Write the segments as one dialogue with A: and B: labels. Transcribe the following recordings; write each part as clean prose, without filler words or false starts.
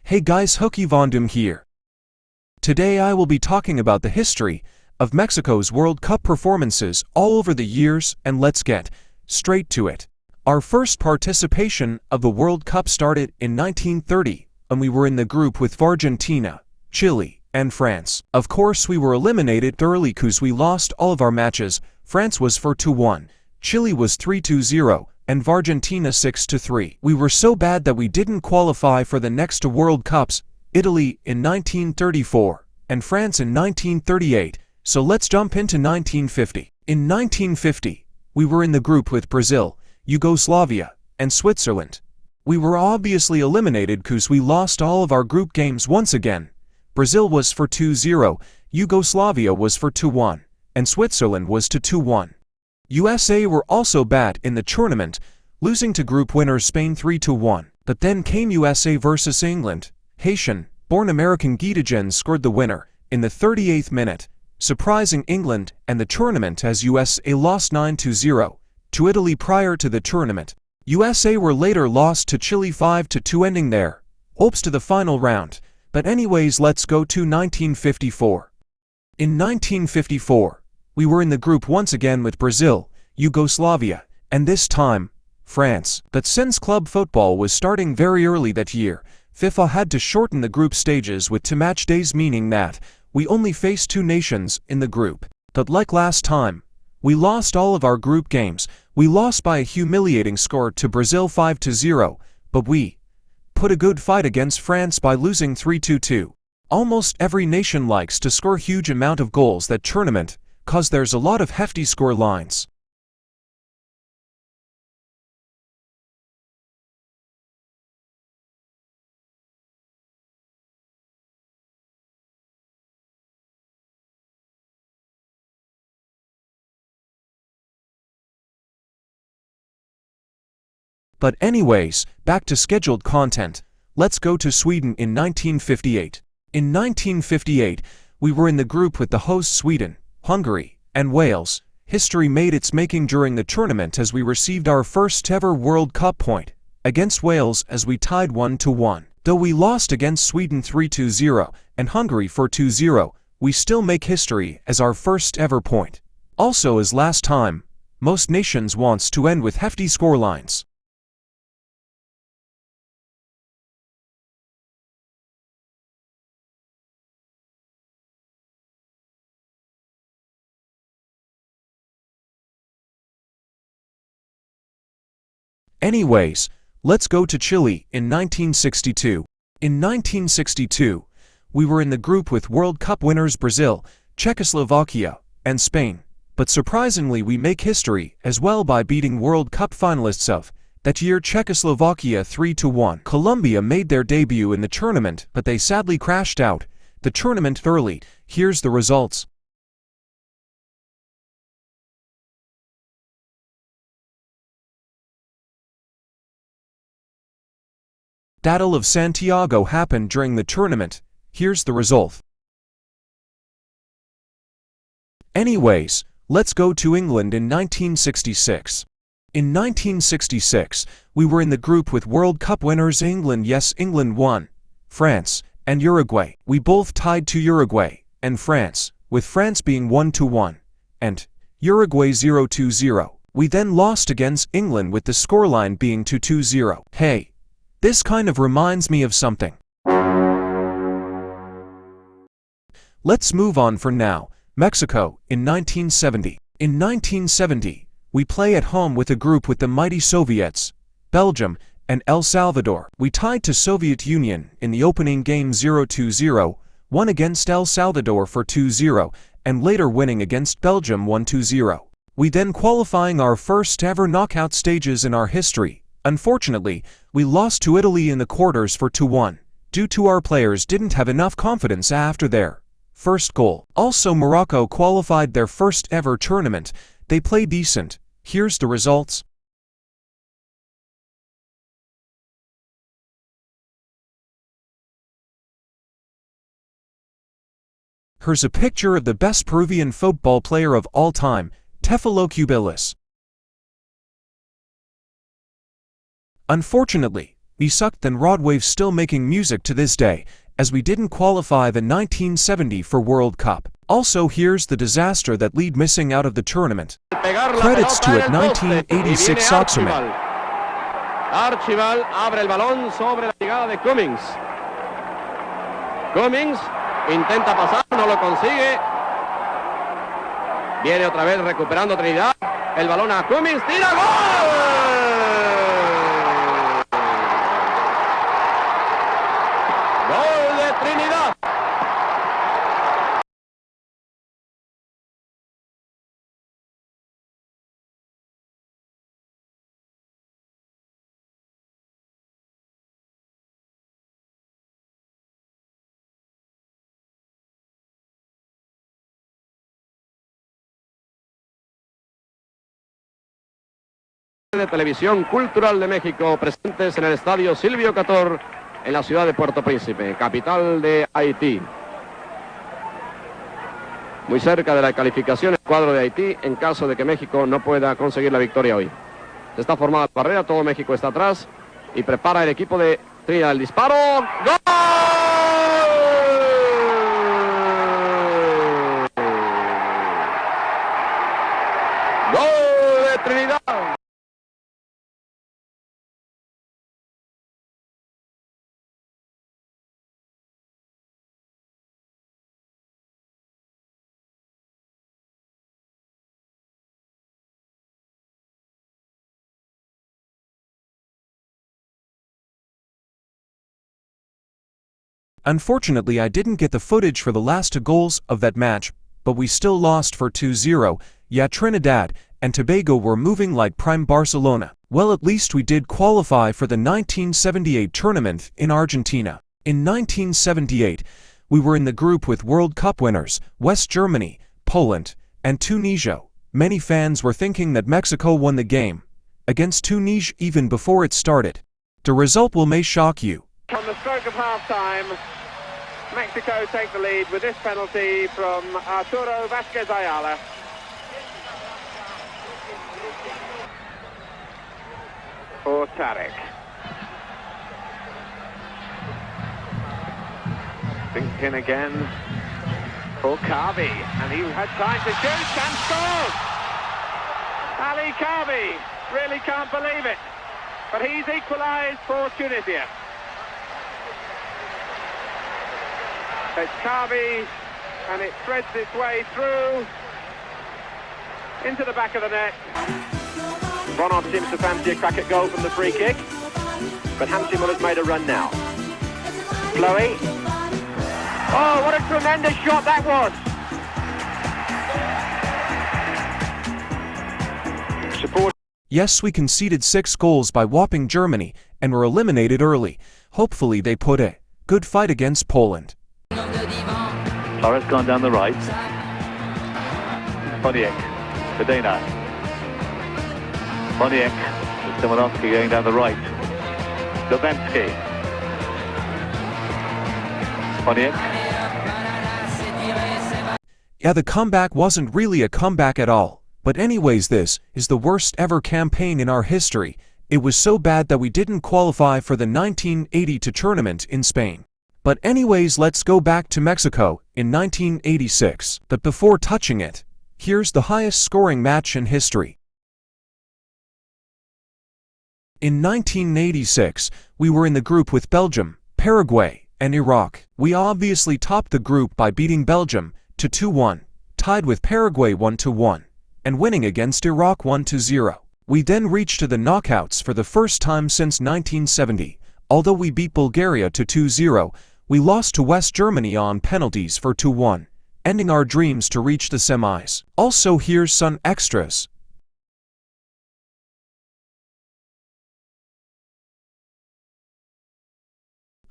A: Hey guys, Hooky Vondum here. Today I will be talking about the history of Mexico's World Cup performances all over the years, and let's get straight to it. Our first participation of the World Cup started in 1930, and we were in the group with Argentina, Chile, and France. Of course we were eliminated early cause we lost all of our matches. France was 4-1, Chile was 3-0, and Argentina 6-3. We were so bad that we didn't qualify for the next two World Cups, Italy in 1934, and France in 1938, so let's jump into 1950. In 1950, we were in the group with Brazil, Yugoslavia, and Switzerland. We were obviously eliminated cause we lost all of our group games once again. Brazil was 4-0, Yugoslavia was 4-1, and Switzerland was 2-1. USA were also bad in the tournament, losing to group winners Spain 3-1. But then came USA versus England. Haitian-born American Guy Degens scored the winner in the 38th minute, surprising England and the tournament as USA lost 9-0 to Italy prior to the tournament. USA were later lost to Chile 5-2, ending their hopes to the final round. But anyways, let's go to 1954. In 1954, we were in the group once again with Brazil, Yugoslavia, and this time, France. But since club football was starting very early that year, FIFA had to shorten the group stages with 2 match days, meaning that we only faced 2 nations in the group. But like last time, we lost all of our group games. We lost by a humiliating score to Brazil 5-0, but we put a good fight against France by losing 3-2. Almost every nation likes to score huge amount of goals that tournament, cause there's a lot of hefty score lines. But anyways, back to scheduled content. Let's go to Sweden in 1958. In 1958, we were in the group with the hosts Sweden, Hungary, and Wales. History made its making during the tournament as we received our first ever World Cup point against Wales as we tied 1-1. Though we lost against Sweden 3-0 and Hungary 4-0, we still make history as our first ever point. Also, as last time, most nations wants to end with hefty scorelines. Anyways, let's go to Chile in 1962. In 1962, we were in the group with World Cup winners Brazil, Czechoslovakia, and Spain. But surprisingly we make history as well by beating World Cup finalists of that year Czechoslovakia 3-1. Colombia made their debut in the tournament, but they sadly crashed out the tournament early. Here's the results. Battle of Santiago happened during the tournament. Here's the result. Anyways, let's go to England in 1966. In 1966, we were in the group with World Cup winners England. Yes, England won. France and Uruguay. We both tied to Uruguay and France, with France being 1-1 and Uruguay 0-0. We then lost against England with the scoreline being 2-0. Hey, this kind of reminds me of something. Let's move on for now. Mexico in 1970. In 1970, we play at home with a group with the mighty Soviets, Belgium, and El Salvador. We tied to Soviet Union in the opening game 0-0, won against El Salvador 4-0, and later winning against Belgium 1-0. We then qualifying our first ever knockout stages in our history. Unfortunately, we lost to Italy in the quarters 4-1, due to our players didn't have enough confidence after their first goal. Also, Morocco qualified their first ever tournament. They played decent. Here's the results. Here's a picture of the best Peruvian football player of all time, Teófilo Cubillas. Unfortunately, We sucked, then Rodwave's still making music to this day, as we didn't qualify the 1970 for World Cup. Also, here's the disaster that led missing out of the tournament. Credits to it 1986 Soxerman.
B: Archibald abre el balón sobre la llegada de Cummings. Cummings intenta pasar, no lo consigue. Viene otra vez recuperando Trinidad. El balón a Cummings, tira, ¡gol! ¡Gol de Trinidad! De Televisión Cultural de México, presentes en el estadio Silvio Cator en la ciudad de Puerto Príncipe, capital de Haití. Muy cerca de la calificación el cuadro de Haití en caso de que México no pueda conseguir la victoria hoy. Está formada la barrera, todo México está atrás y prepara el equipo de Trinidad el disparo. ¡Gol! ¡Gol de Trinidad!
A: Unfortunately, I didn't get the footage for the last 2 goals of that match, but we still lost for 2-0. Yeah, Trinidad and Tobago were moving like prime Barcelona. Well, at least we did qualify for the 1978 tournament in Argentina. In 1978, we were in the group with World Cup winners, West Germany, Poland, and Tunisia. Many fans were thinking that Mexico won the game against Tunisia even before it started. The result may shock you.
C: On the stroke of half-time, Mexico take the lead with this penalty from Arturo Vázquez Ayala. For Tarek. Sinks in again for Kavi, and he had time to shoot and scores! Ali Kavi, really can't believe it, but he's equalised for Tunisia. It's Kavi, and it threads its way through into the back of the net. Ronald seems to fancy a crack at goal from the free kick, but Hansi Muller's made a run now. Chloe. Oh, what a tremendous shot that was! Support.
A: Yes, we conceded 6 goals by whopping Germany and were eliminated early. Hopefully they put a good fight against Poland.
D: Torres gone down the right. Poniek, Bedena. Poniek, Simonovsky going down the right. Lovensky. Poniek.
A: Yeah, the comeback wasn't really a comeback at all. But anyways, this is the worst ever campaign in our history. It was so bad that we didn't qualify for the 1982 tournament in Spain. But anyways, let's go back to Mexico in 1986. But before touching it, here's the highest scoring match in history. In 1986, we were in the group with Belgium, Paraguay, and Iraq. We obviously topped the group by beating Belgium to 2-1, tied with Paraguay 1-1, and winning against Iraq 1-0. We then reached to the knockouts for the first time since 1970. Although we beat Bulgaria to 2-0, we lost to West Germany on penalties for 2-1, ending our dreams to reach the semis. Also, here's some extras.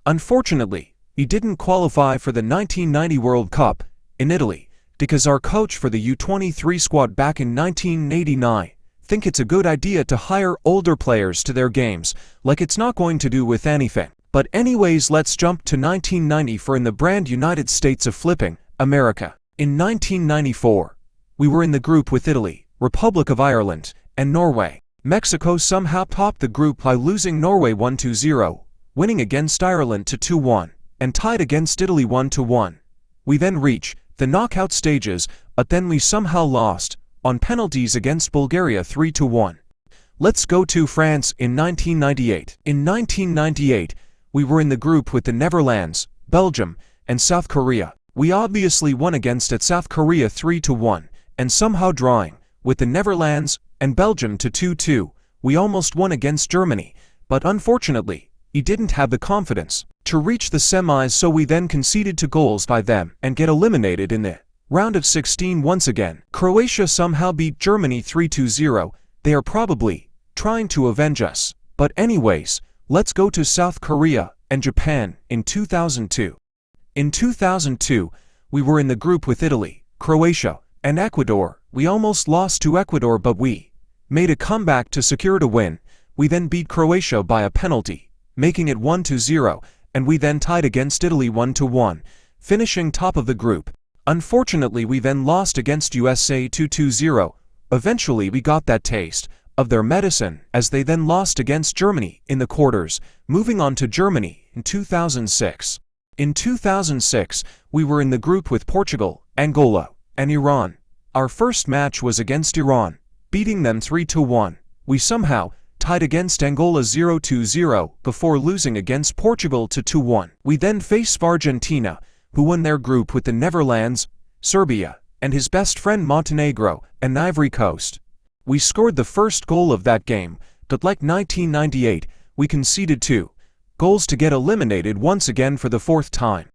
A: Unfortunately, we didn't qualify for the 1990 World Cup in Italy because our coach for the U23 squad back in 1989 think it's a good idea to hire older players to their games, like it's not going to do with anything. But anyways, let's jump to 1990 for in the brand United States of flipping, America. In 1994, we were in the group with Italy, Republic of Ireland, and Norway. Mexico somehow topped the group by losing Norway 1-0, winning against Ireland to 2-1, and tied against Italy 1-1. We then reach the knockout stages, but then we somehow lost on penalties against Bulgaria 3-1. Let's go to France in 1998. In 1998, we were in the group with the Netherlands, Belgium, and South Korea. We obviously won against South Korea 3-1, and somehow drawing with the Netherlands and Belgium to 2-2. We almost won against Germany, but unfortunately, he didn't have the confidence to reach the semis, so we then conceded 2 goals by them and get eliminated in the round of 16 once again. Croatia somehow beat Germany 3-0. They are probably trying to avenge us. But anyways, let's go to South Korea and Japan in 2002. In 2002, we were in the group with Italy, Croatia, and Ecuador. We almost lost to Ecuador, but we made a comeback to secure a win. We then beat Croatia by a penalty, making it 1-0, and we then tied against Italy 1-1, finishing top of the group. Unfortunately, we then lost against USA 2-0. Eventually, we got that taste of their medicine as they then lost against Germany in the quarters, moving on to Germany in 2006. In 2006, we were in the group with Portugal, Angola, and Iran. Our first match was against Iran, beating them 3-1. We somehow tied against Angola 0-0 before losing against Portugal to 2-1. We then faced Argentina, who won their group with the Netherlands, Serbia, and his best friend Montenegro and Ivory Coast. We scored the first goal of that game, but like 1998, we conceded 2 goals to get eliminated once again for the 4th time.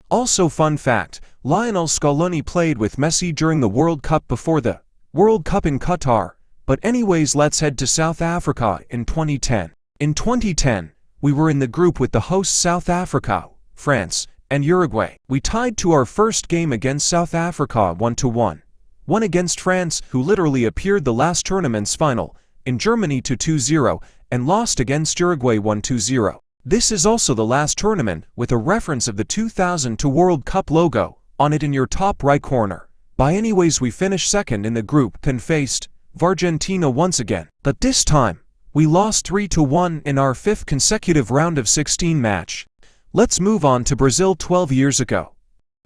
A: Also, fun fact, Lionel Scaloni played with Messi during the World Cup before the World Cup in Qatar. But anyways, let's head to South Africa in 2010. In 2010, we were in the group with the hosts South Africa, France, and Uruguay. We tied to our first game against South Africa 1-1. Won against France, who literally appeared the last tournament's final, in Germany to 2-0, and lost against Uruguay 1-0. This is also the last tournament with a reference of the 2002 World Cup logo on it in your top right corner. By anyways, we finished second in the group and faced Argentina once again. But this time, we lost 3-1 in our 5th consecutive round of 16 match. Let's move on to Brazil 12 years ago.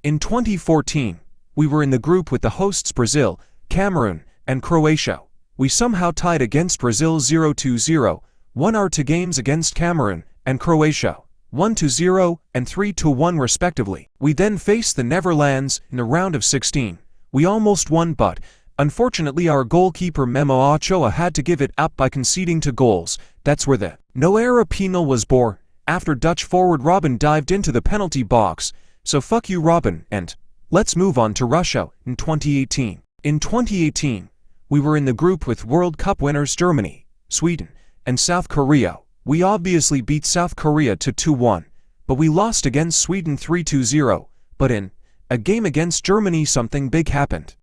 A: In 2014, we were in the group with the hosts Brazil, Cameroon, and Croatia. We somehow tied against Brazil 0-0, won our 2 games against Cameroon and Croatia, 1-0 and 3-1 respectively. We then faced the Netherlands in the round of 16. We almost won, but unfortunately our goalkeeper Memo Ochoa had to give it up by conceding 2 goals. That's where the no-era penal was born, after Dutch forward Robben dived into the penalty box. So fuck you, Robben. And let's move on to Russia in 2018. In 2018, we were in the group with World Cup winners Germany, Sweden, and South Korea. We obviously beat South Korea to 2-1, but we lost against Sweden 3-0. But in a game against Germany, something big happened.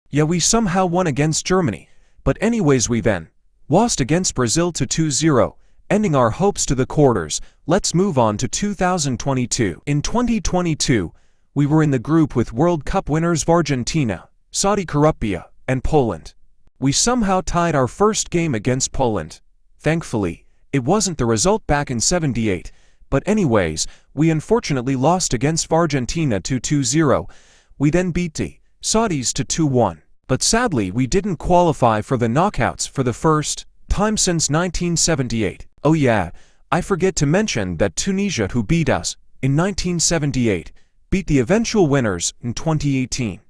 A: Yeah, we somehow won against Germany, but anyways, we then lost against Brazil to 2-0, ending our hopes to the quarters. Let's move on to 2022. In 2022, we were in the group with World Cup winners Argentina, Saudi Arabia, and Poland. We somehow tied our first game against Poland. Thankfully, it wasn't the result back in '78, but anyways, we unfortunately lost against Argentina to 2-0. We then beat the Saudis to 2-1. But sadly, we didn't qualify for the knockouts for the first time since 1978. Oh yeah, I forget to mention that Tunisia, who beat us in 1978, beat the eventual winners in 2018.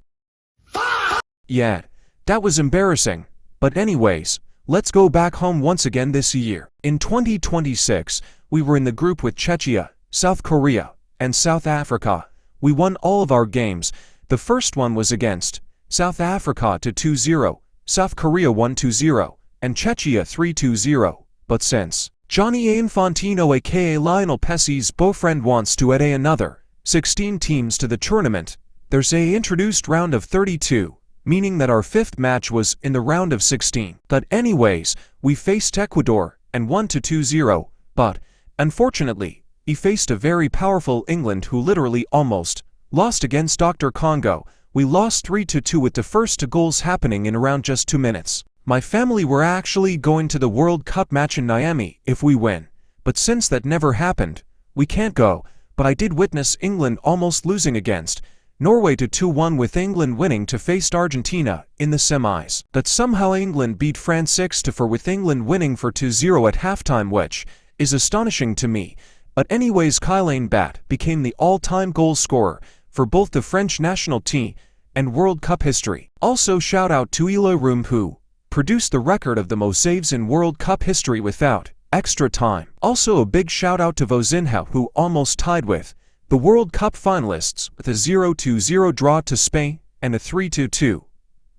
A: Yeah, that was embarrassing. But anyways, let's go back home once again this year. In 2026, we were in the group with Czechia, South Korea, and South Africa. We won all of our games. The first one was against South Africa to 2-0, South Korea 1-0, and Czechia 3-2. But since Johnny Infantino aka Lionel Messi's boyfriend wants to add another 16 teams to the tournament, there's a introduced round of 32, meaning that our 5th match was in the round of 16. But anyways, we faced Ecuador and won to 2-0, but unfortunately, he faced a very powerful England who literally almost lost against Dr. Congo. We lost 3-2 with the first 2 goals happening in around just 2 minutes. My family were actually going to the World Cup match in Miami if we win, but since that never happened, we can't go. But I did witness England almost losing against Norway to 2-1, with England winning to face Argentina in the semis. That somehow England beat France 6-4, with England winning for 2-0 at halftime, which is astonishing to me. But anyways, Kylian Mbappé became the all-time goal scorer for both the French national team and World Cup history. Also shout out to Eloy Room, who produced the record of the most saves in World Cup history without extra time. Also a big shout out to Vozinha, who almost tied with the World Cup finalists with a 0-0 draw to Spain and a 3-2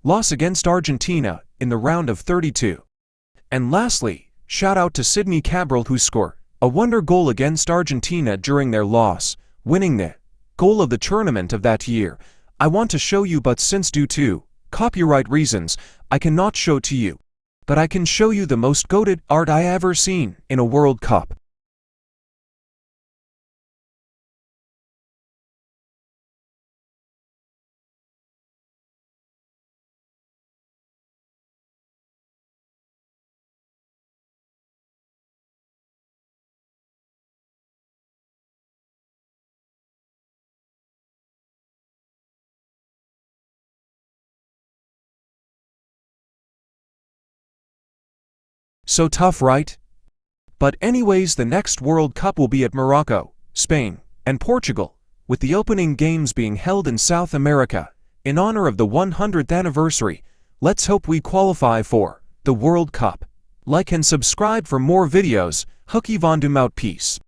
A: loss against Argentina in the round of 32. And lastly, shout out to Sidney Cabral, who scored a wonder goal against Argentina during their loss, winning the goal of the tournament of that year. I want to show you, but since due to copyright reasons, I cannot show to you. But I can show you the most goated art I ever seen in a World Cup. So tough, right? But anyways, the next World Cup will be at Morocco, Spain, and Portugal, with the opening games being held in South America in honor of the 100th anniversary. Let's hope we qualify for the World Cup. Like and subscribe for more videos. Hoekie van Doom out. Peace.